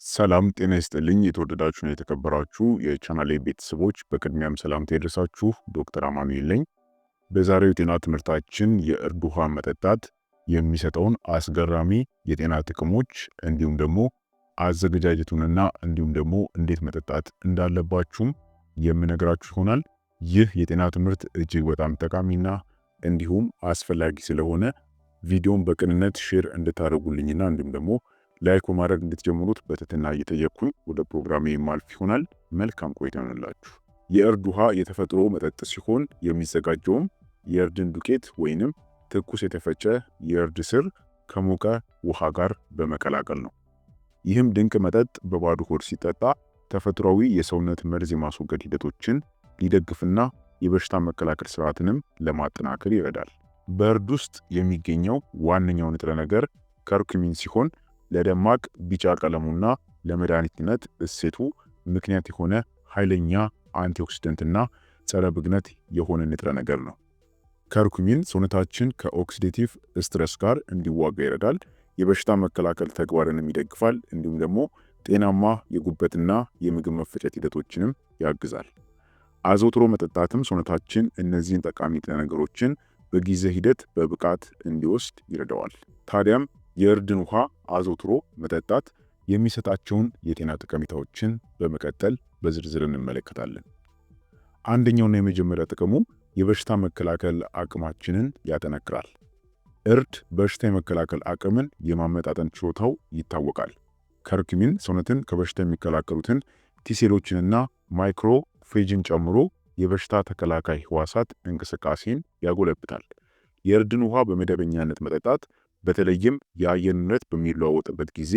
ሰላም ጤና ይስጥልኝ። የተወደዳችሁና የተከበራችሁ የቻናሌ ቤተሰቦች በቅድሚያም ሰላምታ ይድረሳችሁ። ዶክተር አማኑኤል ነኝ። በዛሬው የጤና ትምህርታችን የእርድ ውሃ መጠጣት የሚሰጠውን አስገራሚ የጤና ጥቅሞች እንዲሁም ደግሞ አዘገጃጀቱንና እንዲሁም ደግሞ እንዴት መጠጣት እንዳለባችሁም የምነግራችሁ ይሆናል። ይህ የጤና ትምህርት እጅግ በጣም ጠቃሚና እንዲሁም አስፈላጊ ስለሆነ ቪዲዮን በቅንነት ሼር እንድታደርጉልኝና እንዲሁም ደግሞ ላይክ በማድረግ እንድትጀምሩት በትህትና እየጠየቅኩኝ ወደ ፕሮግራሜ የማልፍ ይሆናል። መልካም ቆይታ ይሁንላችሁ። የእርድ ውሃ የተፈጥሮ መጠጥ ሲሆን የሚዘጋጀውም የእርድን ዱቄት ወይንም ትኩስ የተፈጨ የእርድ ስር ከሞቀ ውሃ ጋር በመቀላቀል ነው። ይህም ድንቅ መጠጥ በባዶ ሆድ ሲጠጣ ተፈጥሯዊ የሰውነት መርዝ የማስወገድ ሂደቶችን ሊደግፍና የበሽታ መከላከል ስርዓትንም ለማጠናከር ይረዳል። በእርድ ውስጥ የሚገኘው ዋነኛው ንጥረ ነገር ከርኩሚን ሲሆን ለደማቅ ቢጫ ቀለሙና ለመድኃኒትነት እሴቱ ምክንያት የሆነ ኃይለኛ አንቲኦክሲደንትና ጸረ ብግነት የሆነ ንጥረ ነገር ነው። ከርኩሚን ሰውነታችን ከኦክሲዴቲቭ ስትረስ ጋር እንዲዋጋ ይረዳል፣ የበሽታ መከላከል ተግባርንም ይደግፋል፣ እንዲሁም ደግሞ ጤናማ የጉበትና የምግብ መፈጨት ሂደቶችንም ያግዛል። አዘውትሮ መጠጣትም ሰውነታችን እነዚህን ጠቃሚ ንጥረ ነገሮችን በጊዜ ሂደት በብቃት እንዲወስድ ይረዳዋል። ታዲያም የእርድን ውሃ አዘውትሮ መጠጣት የሚሰጣቸውን የጤና ጠቀሜታዎችን በመቀጠል በዝርዝር እንመለከታለን። አንደኛውና የመጀመሪያ ጥቅሙ የበሽታ መከላከል አቅማችንን ያጠነክራል። እርድ በሽታ የመከላከል አቅምን የማመጣጠን ችሎታው ይታወቃል። ከርኩሚን ሰውነትን ከበሽታ የሚከላከሉትን ቲሴሎችንና ማይክሮፌጅን ጨምሮ የበሽታ ተከላካይ ህዋሳት እንቅስቃሴን ያጎለብታል። የእርድን ውሃ በመደበኛነት መጠጣት በተለይም የአየር ንብረት በሚለዋወጥበት ጊዜ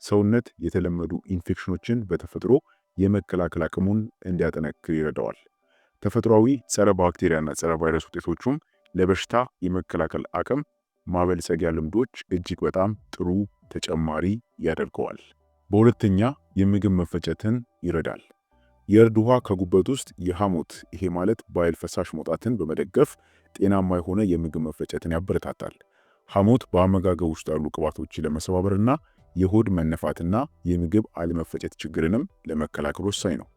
ሰውነት የተለመዱ ኢንፌክሽኖችን በተፈጥሮ የመከላከል አቅሙን እንዲያጠነክር ይረዳዋል። ተፈጥሯዊ ጸረ ባክቴሪያና ጸረ ቫይረስ ውጤቶቹም ለበሽታ የመከላከል አቅም ማበልጸጊያ ልምዶች እጅግ በጣም ጥሩ ተጨማሪ ያደርገዋል። በሁለተኛ የምግብ መፈጨትን ይረዳል። የእርድ ውሃ ከጉበት ውስጥ የሐሞት ይሄ ማለት ባይል ፈሳሽ መውጣትን በመደገፍ ጤናማ የሆነ የምግብ መፈጨትን ያበረታታል። ሐሞት በአመጋገብ ውስጥ ያሉ ቅባቶችን ለመሰባበርና የሆድ መነፋትና የምግብ አለመፈጨት ችግርንም ለመከላከል ወሳኝ ነው።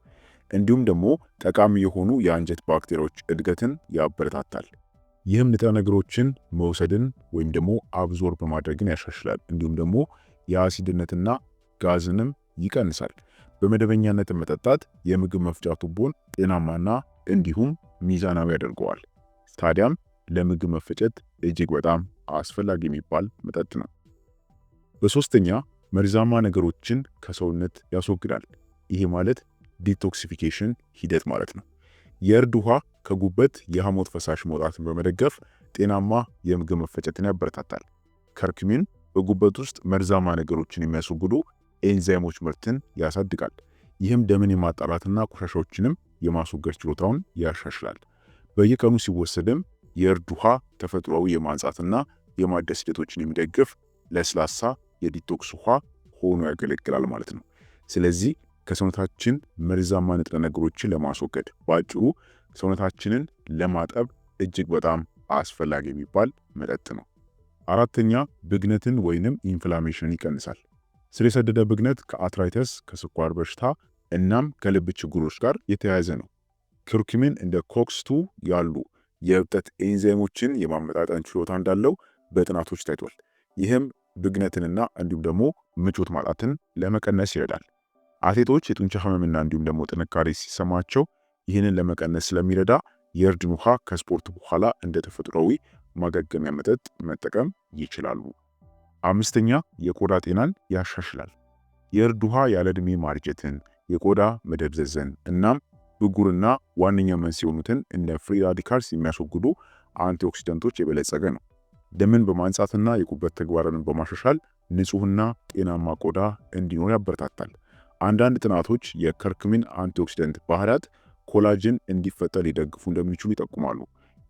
እንዲሁም ደግሞ ጠቃሚ የሆኑ የአንጀት ባክቴሪያዎች እድገትን ያበረታታል። ይህም ንጥረ ነገሮችን መውሰድን ወይም ደግሞ አብዞርብ በማድረግን ያሻሽላል። እንዲሁም ደግሞ የአሲድነትና ጋዝንም ይቀንሳል። በመደበኛነት መጠጣት የምግብ መፍጫ ቱቦን ጤናማና እንዲሁም ሚዛናዊ ያደርገዋል። ታዲያም ለምግብ መፈጨት እጅግ በጣም አስፈላጊ የሚባል መጠጥ ነው። በሶስተኛ መርዛማ ነገሮችን ከሰውነት ያስወግዳል። ይሄ ማለት ዲቶክሲፊኬሽን ሂደት ማለት ነው። የእርድ ውሃ ከጉበት የሐሞት ፈሳሽ መውጣትን በመደገፍ ጤናማ የምግብ መፈጨትን ያበረታታል። ከርኩሚን በጉበት ውስጥ መርዛማ ነገሮችን የሚያስወግዱ ኤንዛይሞች ምርትን ያሳድጋል። ይህም ደምን የማጣራትና ቆሻሻዎችንም የማስወገድ ችሎታውን ያሻሽላል። በየቀኑ ሲወሰድም የእርድ ውሃ ተፈጥሯዊ የማንጻትና የማደስ ሂደቶችን የሚደግፍ ለስላሳ የዲቶክስ ውሃ ሆኖ ያገለግላል ማለት ነው። ስለዚህ ከሰውነታችን መርዛማ ንጥረ ነገሮችን ለማስወገድ በአጭሩ ሰውነታችንን ለማጠብ እጅግ በጣም አስፈላጊ የሚባል መጠጥ ነው። አራተኛ ብግነትን ወይንም ኢንፍላሜሽን ይቀንሳል። ስር የሰደደ ብግነት ከአርትራይተስ፣ ከስኳር በሽታ እናም ከልብ ችግሮች ጋር የተያያዘ ነው። ከርኩሚን እንደ ኮክስ2 ያሉ የእብጠት ኤንዛይሞችን የማመጣጠን ችሎታ እንዳለው በጥናቶች ታይቷል። ይህም ብግነትንና እንዲሁም ደግሞ ምቾት ማጣትን ለመቀነስ ይረዳል። አትሌቶች የጡንቻ ህመምና እንዲሁም ደግሞ ጥንካሬ ሲሰማቸው ይህንን ለመቀነስ ስለሚረዳ የእርድን ውሃ ከስፖርት በኋላ እንደ ተፈጥሯዊ ማገገሚያ መጠጥ መጠቀም ይችላሉ። አምስተኛ የቆዳ ጤናን ያሻሽላል። የእርድ ውሃ ያለ ዕድሜ ማርጀትን፣ የቆዳ መደብዘዝን እናም ብጉርና ዋነኛ መንስኤ የሆኑትን እንደ ፍሪ ራዲካልስ የሚያስወግዱ አንቲኦክሲደንቶች የበለጸገ ነው። ደምን በማንጻትና የጉበት ተግባርን በማሻሻል ንጹህና ጤናማ ቆዳ እንዲኖር ያበረታታል። አንዳንድ ጥናቶች የከርኩሚን አንቲኦክሲደንት ባህሪያት ኮላጅን እንዲፈጠር ሊደግፉ እንደሚችሉ ይጠቁማሉ።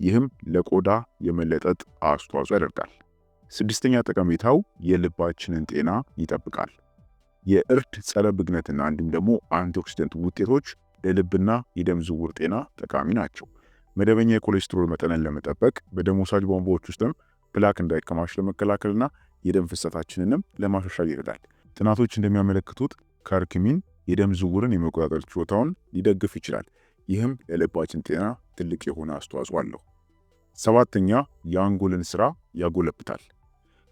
ይህም ለቆዳ የመለጠጥ አስተዋጽኦ ያደርጋል። ስድስተኛ ጠቀሜታው የልባችንን ጤና ይጠብቃል። የእርድ ጸረ ብግነትና እንዲሁም ደግሞ አንቲኦክሲደንት ውጤቶች ለልብና የደም ዝውውር ጤና ጠቃሚ ናቸው። መደበኛ የኮሌስትሮል መጠንን ለመጠበቅ በደም ወሳጅ ቧንቧዎች ውስጥም ፕላክ እንዳይከማች ለመከላከልና የደም ፍሰታችንንም ለማሻሻል ይረዳል። ጥናቶች እንደሚያመለክቱት ከርክሚን የደም ዝውውርን የመቆጣጠር ችሎታውን ሊደግፍ ይችላል። ይህም ለልባችን ጤና ትልቅ የሆነ አስተዋጽኦ አለው። ሰባተኛ የአንጎልን ስራ ያጎለብታል።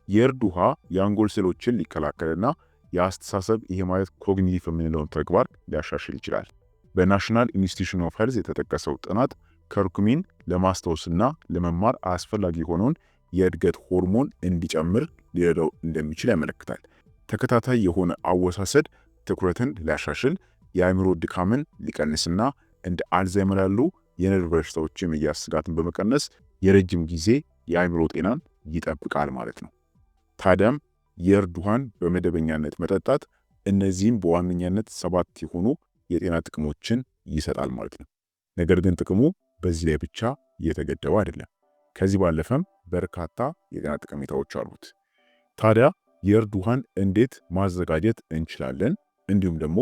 የእርድ ውሃ የአንጎል ሴሎችን ሊከላከልና የአስተሳሰብ ይሄ ማለት ኮግኒቲቭ የምንለውን ተግባር ሊያሻሽል ይችላል። በናሽናል ኢንስቲትዩሽን ኦፍ ሄልዝ የተጠቀሰው ጥናት ከርኩሚን ለማስታወስና ለመማር አስፈላጊ የሆነውን የእድገት ሆርሞን እንዲጨምር ሊረዳው እንደሚችል ያመለክታል። ተከታታይ የሆነ አወሳሰድ ትኩረትን ሊያሻሽል፣ የአእምሮ ድካምን ሊቀንስና እንደ አልዛይመር ያሉ የነርቭ በሽታዎች የመያዝ ስጋትን በመቀነስ የረጅም ጊዜ የአእምሮ ጤናን ይጠብቃል ማለት ነው። ታዲያም የእርድ ውሃን በመደበኛነት መጠጣት እነዚህም በዋነኛነት 7 የሆኑ የጤና ጥቅሞችን ይሰጣል ማለት ነው። ነገር ግን ጥቅሙ በዚህ ላይ ብቻ የተገደበ አይደለም። ከዚህ ባለፈም በርካታ የጤና ጠቀሜታዎች አሉት። ታዲያ የእርድ ውሃን እንዴት ማዘጋጀት እንችላለን፣ እንዲሁም ደግሞ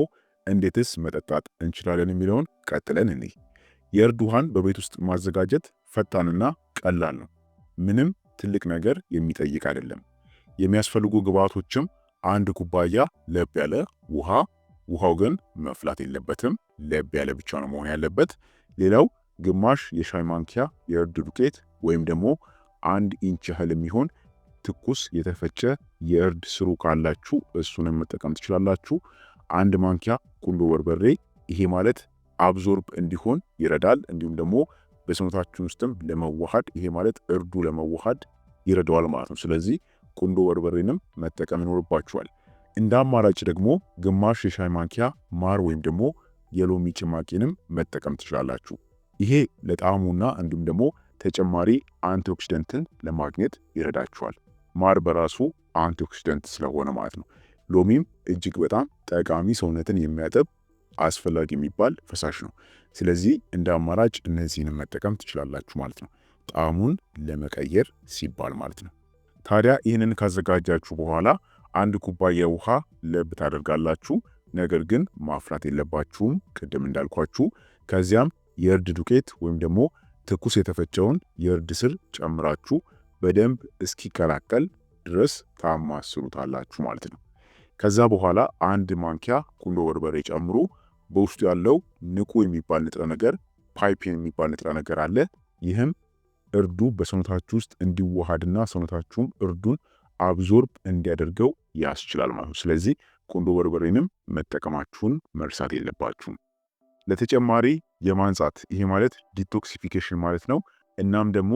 እንዴትስ መጠጣት እንችላለን የሚለውን ቀጥለን እንይ። የእርድ ውሃን በቤት ውስጥ ማዘጋጀት ፈጣንና ቀላል ነው። ምንም ትልቅ ነገር የሚጠይቅ አይደለም። የሚያስፈልጉ ግብአቶችም 1 ኩባያ ለብ ያለ ውሃ፣ ውሃው ግን መፍላት የለበትም፣ ለብ ያለ ብቻ ነው መሆን ያለበት። ሌላው ግማሽ የሻይ ማንኪያ የእርድ ዱቄት ወይም ደግሞ 1 ኢንች ያህል የሚሆን ትኩስ የተፈጨ የእርድ ስሩ ካላችሁ እሱንም መጠቀም ትችላላችሁ። 1 ማንኪያ ቁንዶ በርበሬ፣ ይሄ ማለት አብዞርብ እንዲሆን ይረዳል። እንዲሁም ደግሞ በሰውነታችን ውስጥም ለመዋሃድ ይሄ ማለት እርዱ ለመዋሃድ ይረዳዋል ማለት ነው። ስለዚህ ቁንዶ በርበሬንም መጠቀም ይኖርባችኋል። እንደ አማራጭ ደግሞ ግማሽ የሻይ ማንኪያ ማር ወይም ደግሞ የሎሚ ጭማቂንም መጠቀም ትችላላችሁ። ይሄ ለጣዕሙና እንዲሁም ደግሞ ተጨማሪ አንቲኦክሲደንትን ለማግኘት ይረዳችኋል። ማር በራሱ አንቲኦክሲደንት ስለሆነ ማለት ነው። ሎሚም እጅግ በጣም ጠቃሚ ሰውነትን የሚያጠብ አስፈላጊ የሚባል ፈሳሽ ነው። ስለዚህ እንደ አማራጭ እነዚህንም መጠቀም ትችላላችሁ ማለት ነው፣ ጣዕሙን ለመቀየር ሲባል ማለት ነው። ታዲያ ይህንን ካዘጋጃችሁ በኋላ 1 ኩባያ ውሃ ለብ ታደርጋላችሁ። ነገር ግን ማፍላት የለባችሁም ቅድም እንዳልኳችሁ። ከዚያም የእርድ ዱቄት ወይም ደግሞ ትኩስ የተፈጨውን የእርድ ስር ጨምራችሁ በደንብ እስኪቀላቀል ድረስ ታማስሉታላችሁ ማለት ነው። ከዛ በኋላ 1 ማንኪያ ቁንዶ በርበሬ ጨምሩ። በውስጡ ያለው ንቁ የሚባል ንጥረ ነገር ፓይፔን የሚባል ንጥረ ነገር አለ። ይህም እርዱ በሰውነታችሁ ውስጥ እንዲዋሃድና ሰውነታችሁም እርዱን አብዞርብ እንዲያደርገው ያስችላል ማለት ነው። ስለዚህ ቁንዶ በርበሬንም መጠቀማችሁን መርሳት የለባችሁም። ለተጨማሪ የማንጻት ይሄ ማለት ዲቶክሲፊኬሽን ማለት ነው። እናም ደግሞ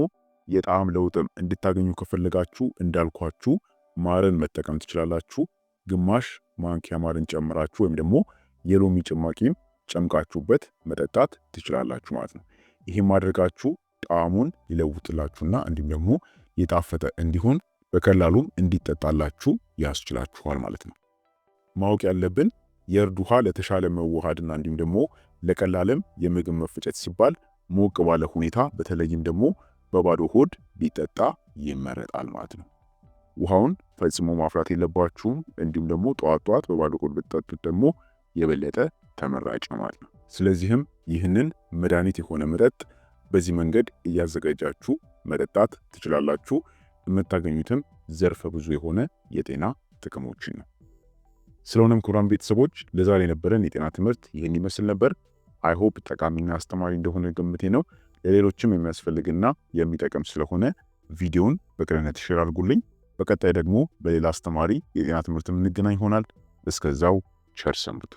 የጣዕም ለውጥም እንድታገኙ ከፈለጋችሁ እንዳልኳችሁ ማርን መጠቀም ትችላላችሁ። ግማሽ ማንኪያ ማርን ጨምራችሁ ወይም ደግሞ የሎሚ ጭማቂም ጨምቃችሁበት መጠጣት ትችላላችሁ ማለት ነው። ይህም ማድረጋችሁ ጣዕሙን ሊለውጥላችሁና እንዲሁም ደግሞ የጣፈጠ እንዲሆን በቀላሉም እንዲጠጣላችሁ ያስችላችኋል ማለት ነው። ማወቅ ያለብን የእርድ ውሃ ለተሻለ መዋሃድና እንዲሁም ደግሞ ለቀላልም የምግብ መፈጨት ሲባል ሞቅ ባለ ሁኔታ በተለይም ደግሞ በባዶ ሆድ ቢጠጣ ይመረጣል ማለት ነው። ውሃውን ፈጽሞ ማፍላት የለባችሁም። እንዲሁም ደግሞ ጠዋት በባዶ ሆድ ብትጠጡት ደግሞ የበለጠ ተመራጭ ነው ማለት ነው። ስለዚህም ይህንን መድኃኒት የሆነ መጠጥ በዚህ መንገድ እያዘጋጃችሁ መጠጣት ትችላላችሁ። የምታገኙትም ዘርፈ ብዙ የሆነ የጤና ጥቅሞችን ነው። ስለሆነም ክቡራን ቤተሰቦች ለዛሬ የነበረን የጤና ትምህርት ይህን ይመስል ነበር። አይሆፕ ጠቃሚና አስተማሪ እንደሆነ ግምቴ ነው። ለሌሎችም የሚያስፈልግና የሚጠቅም ስለሆነ ቪዲዮውን በቅንነት ሼር አድርጉልኝ። በቀጣይ ደግሞ በሌላ አስተማሪ የጤና ትምህርት የምንገናኝ ይሆናል። እስከዛው ቸር ሰንብቱ።